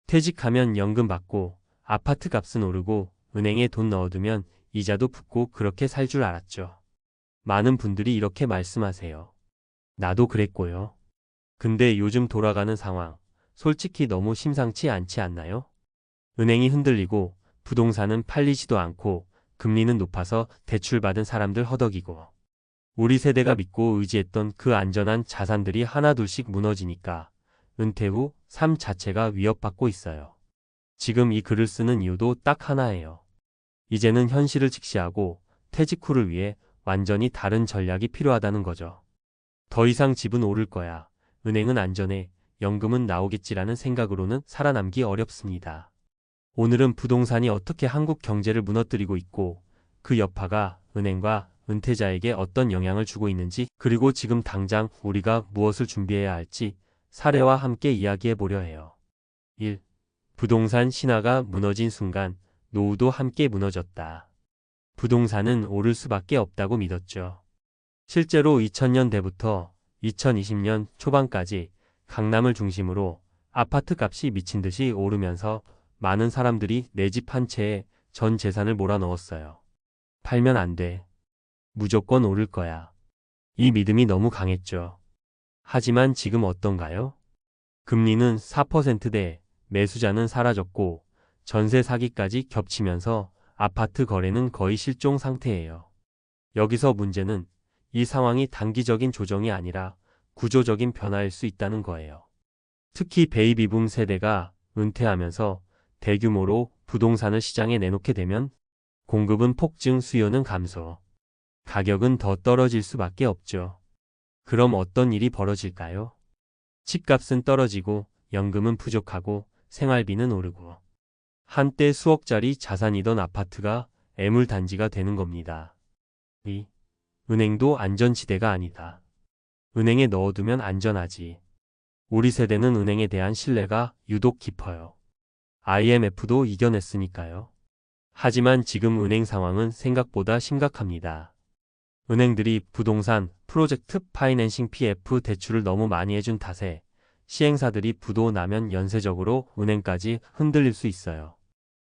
퇴직하면 연금 받고 아파트 값은 오르고 은행에 돈 넣어두면 이자도 붙고 그렇게 살 줄 알았죠. 많은 분들이 이렇게 말씀하세요. 나도 그랬고요. 근데 요즘 돌아가는 상황, 솔직히 너무 심상치 않지 않나요? 은행이 흔들리고 부동산은 팔리지도 않고 금리는 높아서 대출받은 사람들 허덕이고 우리 세대가 믿고 의지했던 그 안전한 자산들이 하나둘씩 무너지니까 은퇴 후 삶 자체가 위협받고 있어요. 지금 이 글을 쓰는 이유도 딱 하나예요. 이제는 현실을 직시하고 퇴직 후를 위해 완전히 다른 전략이 필요하다는 거죠. 더 이상 집은 오를 거야. 은행은 안전해. 연금은 나오겠지라는 생각으로는 살아남기 어렵습니다. 오늘은 부동산이 어떻게 한국 경제를 무너뜨리고 있고 그 여파가 은행과 은퇴자에게 어떤 영향을 주고 있는지 그리고 지금 당장 우리가 무엇을 준비해야 할지 사례와 함께 이야기해 보려 해요. 1. 부동산 신화가 무너진 순간 노후도 함께 무너졌다. 부동산은 오를 수밖에 없다고 믿었죠. 실제로 2000년대부터 2020년 초반까지 강남을 중심으로 아파트 값이 미친 듯이 오르면서 많은 사람들이 내 집 한 채에 전 재산을 몰아넣었어요. 팔면 안 돼. 무조건 오를 거야. 이 믿음이 너무 강했죠. 하지만 지금 어떤가요? 금리는 4%대, 매수자는 사라졌고 전세 사기까지 겹치면서 아파트 거래는 거의 실종 상태예요. 여기서 문제는 이 상황이 단기적인 조정이 아니라 구조적인 변화일 수 있다는 거예요. 특히 베이비붐 세대가 은퇴하면서 대규모로 부동산을 시장에 내놓게 되면 공급은 폭증, 수요는 감소. 가격은 더 떨어질 수밖에 없죠. 그럼 어떤 일이 벌어질까요? 집값은 떨어지고 연금은 부족하고 생활비는 오르고 한때 수억짜리 자산이던 아파트가 애물단지가 되는 겁니다. 2. 은행도 안전지대가 아니다. 은행에 넣어두면 안전하지. 우리 세대는 은행에 대한 신뢰가 유독 깊어요. IMF도 이겨냈으니까요. 하지만 지금 은행 상황은 생각보다 심각합니다. 은행들이 부동산, 프로젝트 파이낸싱 PF 대출을 너무 많이 해준 탓에 시행사들이 부도 나면 연쇄적으로 은행까지 흔들릴 수 있어요.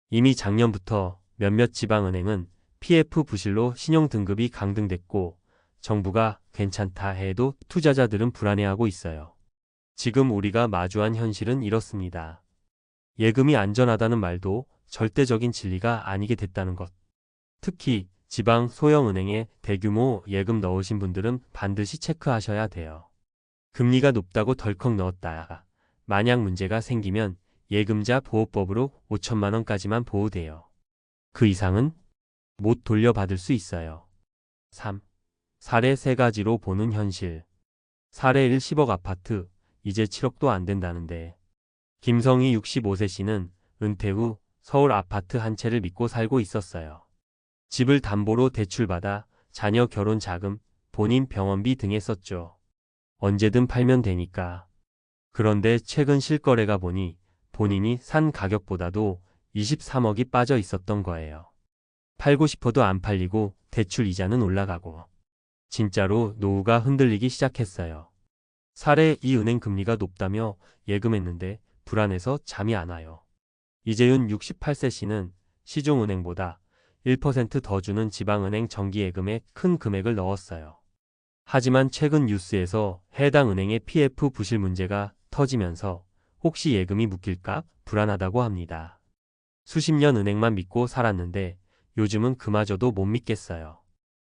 이미 작년부터 몇몇 지방은행은 PF 부실로 신용등급이 강등됐고 정부가 괜찮다 해도 투자자들은 불안해하고 있어요. 지금 우리가 마주한 현실은 이렇습니다. 예금이 안전하다는 말도 절대적인 진리가 아니게 됐다는 것. 특히 지방 소형은행에 대규모 예금 넣으신 분들은 반드시 체크하셔야 돼요. 금리가 높다고 덜컥 넣었다가 만약 문제가 생기면 예금자 보호법으로 5천만 원까지만 보호돼요. 그 이상은 못 돌려받을 수 있어요. 3. 사례 3가지로 보는 현실. 사례 1. 10억 아파트, 이제 7억도 안 된다는데. 김성희 65세 씨는 은퇴 후 서울 아파트 한 채를 믿고 살고 있었어요. 집을 담보로 대출받아 자녀 결혼 자금, 본인 병원비 등에 썼죠. 언제든 팔면 되니까. 그런데 최근 실거래가 보니 본인이 산 가격보다도 23억이 빠져 있었던 거예요. 팔고 싶어도 안 팔리고 대출 이자는 올라가고. 진짜로 노후가 흔들리기 시작했어요. 사례 2. 은행 금리가 높다며 예금했는데 불안해서 잠이 안 와요. 이재윤 68세 씨는 시중은행보다 1% 더 주는 지방은행 정기예금에 큰 금액을 넣었어요. 하지만 최근 뉴스에서 해당 은행의 PF 부실 문제가 터지면서 혹시 예금이 묶일까 불안하다고 합니다. 수십 년 은행만 믿고 살았는데 요즘은 그마저도 못 믿겠어요.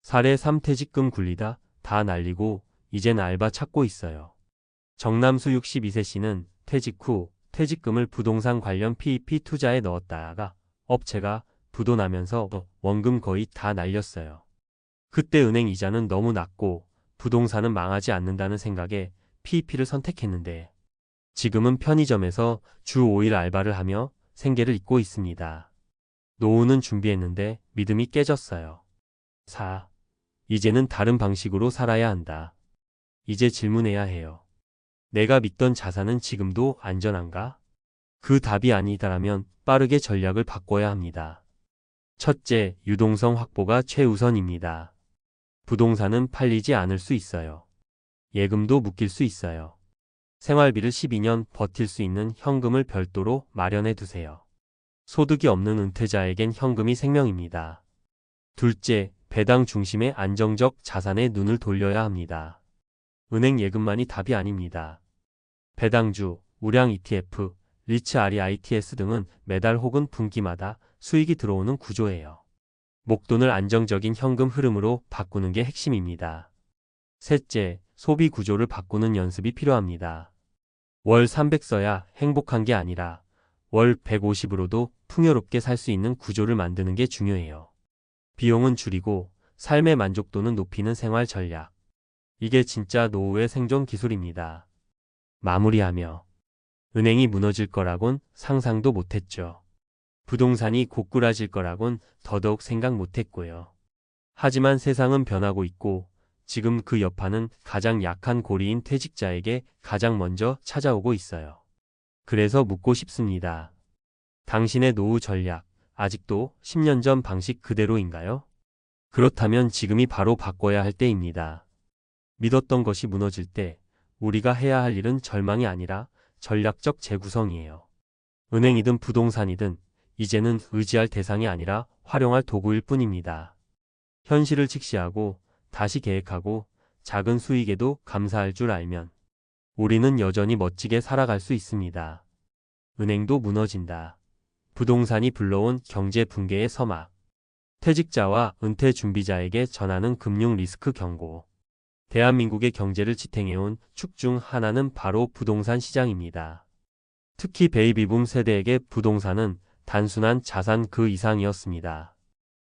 사례 3. 퇴직금 굴리다 다 날리고 이젠 알바 찾고 있어요. 정남수 62세 씨는 퇴직 후 퇴직금을 부동산 관련 PEP 투자에 넣었다가 업체가 부도 나면서 원금 거의 다 날렸어요. 그때 은행 이자는 너무 낮고 부동산은 망하지 않는다는 생각에 PEP를 선택했는데 지금은 편의점에서 주 5일 알바를 하며 생계를 잇고 있습니다. 노후는 준비했는데 믿음이 깨졌어요. 4. 이제는 다른 방식으로 살아야 한다. 이제 질문해야 해요. 내가 믿던 자산은 지금도 안전한가? 그 답이 아니다라면 빠르게 전략을 바꿔야 합니다. 첫째, 유동성 확보가 최우선입니다. 부동산은 팔리지 않을 수 있어요. 예금도 묶일 수 있어요. 생활비를 12년 버틸 수 있는 현금을 별도로 마련해 두세요. 소득이 없는 은퇴자에겐 현금이 생명입니다. 둘째, 배당 중심의 안정적 자산에 눈을 돌려야 합니다. 은행 예금만이 답이 아닙니다. 배당주, 우량 ETF, 리츠 REITs 등은 매달 혹은 분기마다 수익이 들어오는 구조예요. 목돈을 안정적인 현금 흐름으로 바꾸는 게 핵심입니다. 셋째, 소비 구조를 바꾸는 연습이 필요합니다. 월 300 써야 행복한 게 아니라 월 150으로도 풍요롭게 살 수 있는 구조를 만드는 게 중요해요. 비용은 줄이고 삶의 만족도는 높이는 생활 전략. 이게 진짜 노후의 생존 기술입니다. 마무리하며 은행이 무너질 거라곤 상상도 못했죠. 부동산이 고꾸라질 거라곤 더더욱 생각 못했고요. 하지만 세상은 변하고 있고 지금 그 여파는 가장 약한 고리인 퇴직자에게 가장 먼저 찾아오고 있어요. 그래서 묻고 싶습니다. 당신의 노후 전략, 아직도 10년 전 방식 그대로인가요? 그렇다면 지금이 바로 바꿔야 할 때입니다. 믿었던 것이 무너질 때 우리가 해야 할 일은 절망이 아니라 전략적 재구성이에요. 은행이든 부동산이든 이제는 의지할 대상이 아니라 활용할 도구일 뿐입니다. 현실을 직시하고 다시 계획하고 작은 수익에도 감사할 줄 알면 우리는 여전히 멋지게 살아갈 수 있습니다. 은행도 무너진다. 부동산이 불러온 경제 붕괴의 서막. 퇴직자와 은퇴 준비자에게 전하는 금융 리스크 경고. 대한민국의 경제를 지탱해온 축 중 하나는 바로 부동산 시장입니다. 특히 베이비붐 세대에게 부동산은 단순한 자산 그 이상이었습니다.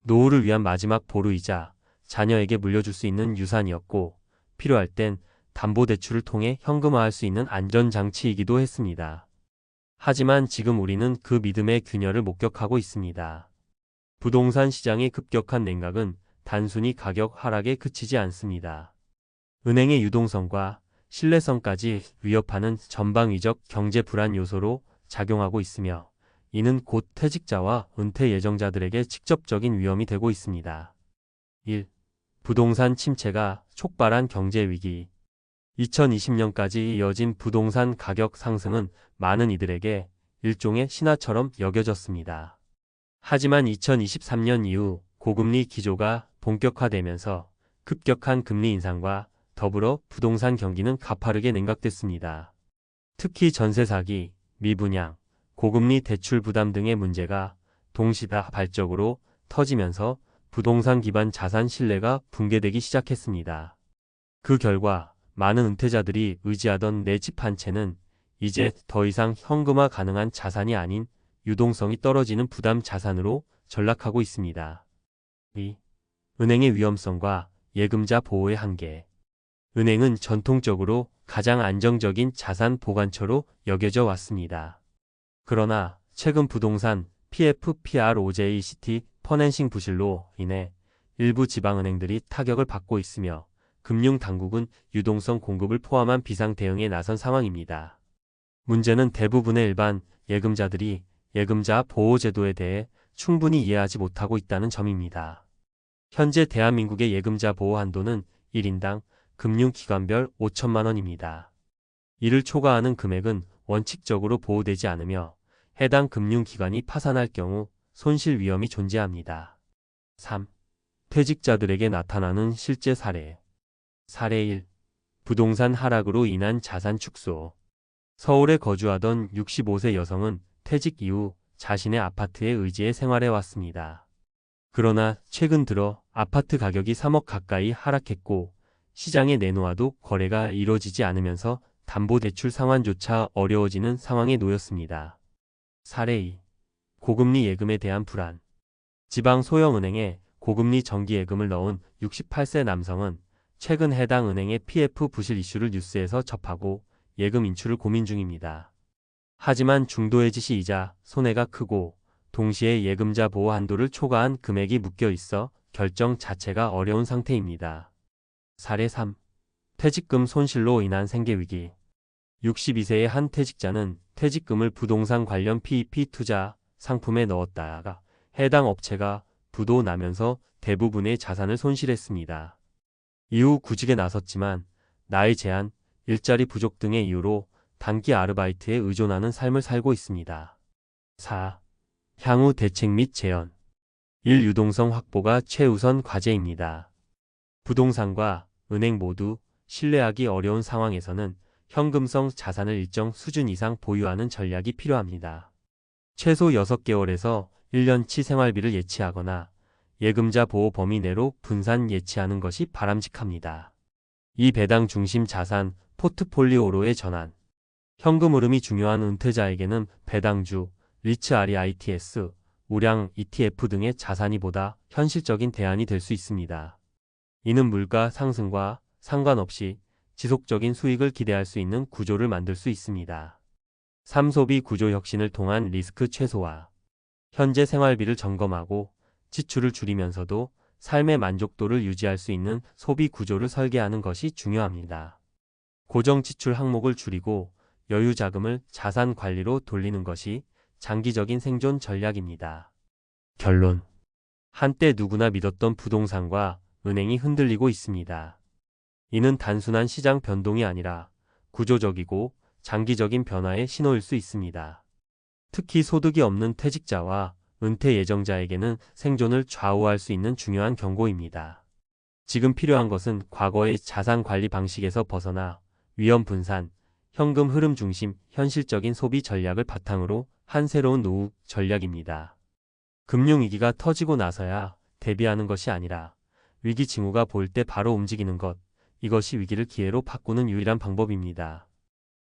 노후를 위한 마지막 보루이자 자녀에게 물려줄 수 있는 유산이었고 필요할 땐 담보대출을 통해 현금화할 수 있는 안전장치이기도 했습니다. 하지만 지금 우리는 그 믿음의 균열을 목격하고 있습니다. 부동산 시장의 급격한 냉각은 단순히 가격 하락에 그치지 않습니다. 은행의 유동성과 신뢰성까지 위협하는 전방위적 경제 불안 요소로 작용하고 있으며 이는 곧 퇴직자와 은퇴 예정자들에게 직접적인 위험이 되고 있습니다. 1. 부동산 침체가 촉발한 경제 위기. 2020년까지 이어진 부동산 가격 상승은 많은 이들에게 일종의 신화처럼 여겨졌습니다. 하지만 2023년 이후 고금리 기조가 본격화되면서 급격한 금리 인상과 더불어 부동산 경기는 가파르게 냉각됐습니다. 특히 전세 사기, 미분양, 고금리 대출 부담 등의 문제가 동시다발적으로 터지면서 부동산 기반 자산 신뢰가 붕괴되기 시작했습니다. 그 결과 많은 은퇴자들이 의지하던 내 집 한 채는 이제 더 이상 현금화 가능한 자산이 아닌 유동성이 떨어지는 부담 자산으로 전락하고 있습니다. 2. 은행의 위험성과 예금자 보호의 한계. 은행은 전통적으로 가장 안정적인 자산 보관처로 여겨져 왔습니다. 그러나 최근 부동산 PFPROJCT 퍼낸싱 부실로 인해 일부 지방은행들이 타격을 받고 있으며 금융당국은 유동성 공급을 포함한 비상 대응에 나선 상황입니다. 문제는 대부분의 일반 예금자들이 예금자 보호제도에 대해 충분히 이해하지 못하고 있다는 점입니다. 현재 대한민국의 예금자 보호 한도는 1인당 금융기관별 5천만 원입니다. 이를 초과하는 금액은 원칙적으로 보호되지 않으며 해당 금융기관이 파산할 경우 손실 위험이 존재합니다. 3. 퇴직자들에게 나타나는 실제 사례. 사례 1. 부동산 하락으로 인한 자산 축소. 서울에 거주하던 65세 여성은 퇴직 이후 자신의 아파트에 의지해 생활해 왔습니다. 그러나 최근 들어 아파트 가격이 3억 가까이 하락했고 시장에 내놓아도 거래가 이뤄지지 않으면서 담보대출 상환조차 어려워지는 상황에 놓였습니다. 사례 2. 고금리 예금에 대한 불안. 지방 소형은행에 고금리 정기예금을 넣은 68세 남성은 최근 해당 은행의 PF 부실 이슈를 뉴스에서 접하고 예금 인출을 고민 중입니다. 하지만 중도의 지시이자 손해가 크고 동시에 예금자 보호 한도를 초과한 금액이 묶여 있어 결정 자체가 어려운 상태입니다. 사례 3. 퇴직금 손실로 인한 생계위기. 62세의 한 퇴직자는 퇴직금을 부동산 관련 PEP 투자 상품에 넣었다가 해당 업체가 부도 나면서 대부분의 자산을 손실했습니다. 이후 구직에 나섰지만 나이 제한, 일자리 부족 등의 이유로 단기 아르바이트에 의존하는 삶을 살고 있습니다. 4. 향후 대책 및 재현. 1. 유동성 확보가 최우선 과제입니다. 부동산과 은행 모두 신뢰하기 어려운 상황에서는 현금성 자산을 일정 수준 이상 보유하는 전략이 필요합니다. 최소 6개월에서 1년치 생활비를 예치하거나 예금자 보호 범위 내로 분산 예치하는 것이 바람직합니다. 이 배당 중심 자산 포트폴리오로의 전환. 현금 흐름이 중요한 은퇴자에게는 배당주, 리츠 REITs, 우량 ETF 등의 자산이 보다 현실적인 대안이 될 수 있습니다. 이는 물가 상승과 상관없이 지속적인 수익을 기대할 수 있는 구조를 만들 수 있습니다. 3. 소비 구조 혁신을 통한 리스크 최소화. 현재 생활비를 점검하고 지출을 줄이면서도 삶의 만족도를 유지할 수 있는 소비 구조를 설계하는 것이 중요합니다. 고정 지출 항목을 줄이고 여유 자금을 자산 관리로 돌리는 것이 장기적인 생존 전략입니다. 결론. 한때 누구나 믿었던 부동산과 은행이 흔들리고 있습니다. 이는 단순한 시장 변동이 아니라 구조적이고 장기적인 변화의 신호일 수 있습니다. 특히 소득이 없는 퇴직자와 은퇴 예정자에게는 생존을 좌우할 수 있는 중요한 경고입니다. 지금 필요한 것은 과거의 자산 관리 방식에서 벗어나 위험 분산, 현금 흐름 중심, 현실적인 소비 전략을 바탕으로 한 새로운 노후 전략입니다. 금융위기가 터지고 나서야 대비하는 것이 아니라 위기 징후가 보일 때 바로 움직이는 것, 이것이 위기를 기회로 바꾸는 유일한 방법입니다.